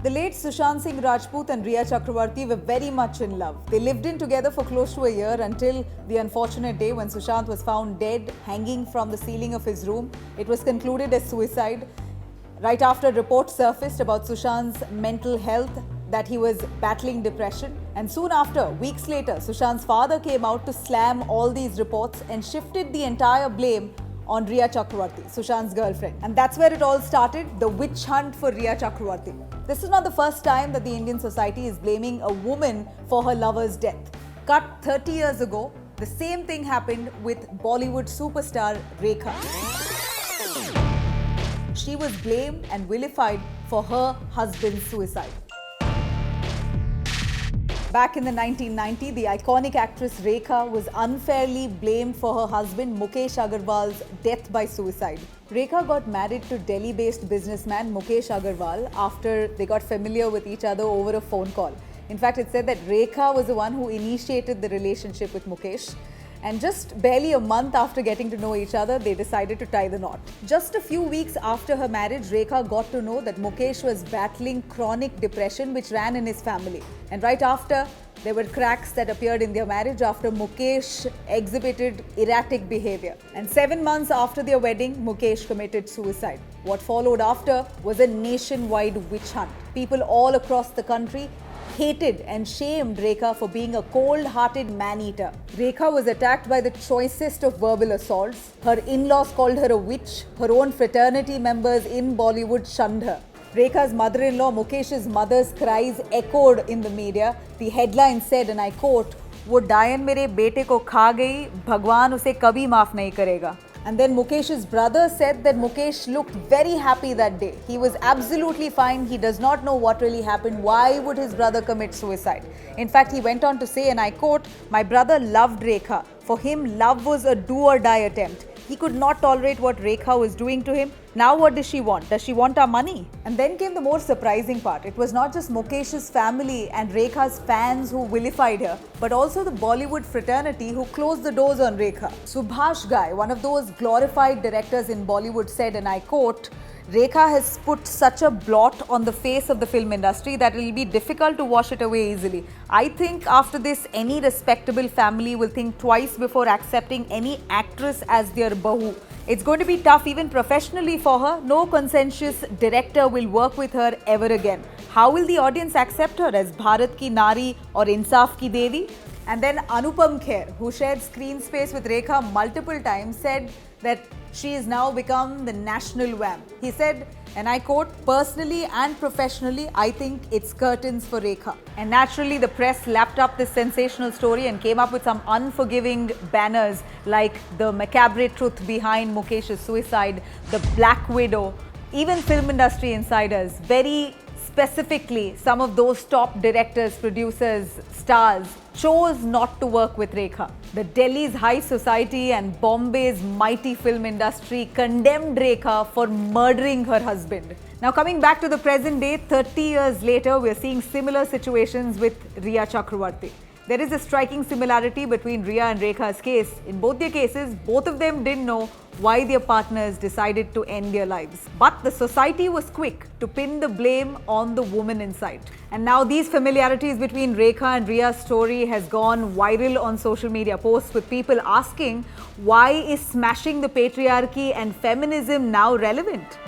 The late Sushant Singh Rajput and Rhea Chakraborty were very much in love. They lived in together for close to a year until the unfortunate day when Sushant was found dead, hanging from the ceiling of his room. It was concluded as suicide. Right after reports surfaced about Sushant's mental health, that he was battling depression. And soon after, weeks later, Sushant's father came out to slam all these reports and shifted the entire blame on Rhea Chakraborty, Sushant's girlfriend. And that's where it all started, the witch hunt for Rhea Chakraborty. This is not the first time that the Indian society is blaming a woman for her lover's death. Cut 30 years ago, the same thing happened with Bollywood superstar Rekha. She was blamed and vilified for her husband's suicide. Back in the 1990s, the iconic actress Rekha was unfairly blamed for her husband Mukesh Agarwal's death by suicide. Rekha got married to Delhi-based businessman Mukesh Agarwal after they got familiar with each other over a phone call. In fact, it said that Rekha was the one who initiated the relationship with Mukesh. And just barely a month after getting to know each other, they decided to tie the knot. Just a few weeks after her marriage, Rekha got to know that Mukesh was battling chronic depression which ran in his family. And right after, there were cracks that appeared in their marriage after Mukesh exhibited erratic behavior. And 7 months after their wedding, Mukesh committed suicide. What followed after was a nationwide witch hunt. People all across the country hated and shamed Rekha for being a cold-hearted man-eater. Rekha was attacked by the choicest of verbal assaults. Her in-laws called her a witch. Her own fraternity members in Bollywood shunned her. Rekha's mother-in-law, Mukesh's mother's cries echoed in the media. The headline said, and I quote, "वो डायन मेरे बेटे को खा गई, भगवान उसे कभी माफ नहीं करेगा." And then Mukesh's brother said that Mukesh looked very happy that day. He was absolutely fine. He does not know what really happened. Why would his brother commit suicide? In fact, he went on to say, and I quote, "My brother loved Rekha. For him, love was a do or die attempt. He could not tolerate what Rekha was doing to him. Now what does she want? Does she want our money?" And then came the more surprising part. It was not just Mukesh's family and Rekha's fans who vilified her, but also the Bollywood fraternity who closed the doors on Rekha. Subhash Ghai, one of those glorified directors in Bollywood, said, and I quote, "Rekha has put such a blot on the face of the film industry that it will be difficult to wash it away easily. I think after this, any respectable family will think twice before accepting any actress as their bahu. It's going to be tough even professionally for her. No conscientious director will work with her ever again. How will the audience accept her as Bharat ki Nari or Insaf ki Devi?" And then Anupam Kher, who shared screen space with Rekha multiple times, said that she has now become the national wham. He said, and I quote, "Personally and professionally, I think it's curtains for Rekha." And naturally, the press lapped up this sensational story and came up with some unforgiving banners like the macabre truth behind Mukesh's suicide, the Black Widow. Even film industry insiders, very specifically, some of those top directors, producers, stars, chose not to work with Rekha. The Delhi's high society and Bombay's mighty film industry condemned Rekha for murdering her husband. Now coming back to the present day, 30 years later, we're seeing similar situations with Rhea Chakraborty. There is a striking similarity between Rhea and Rekha's case. In both their cases, both of them didn't know why their partners decided to end their lives. But the society was quick to pin the blame on the woman inside. And now these familiarities between Rekha and Rhea's story has gone viral on social media posts with people asking, why is smashing the patriarchy and feminism now relevant?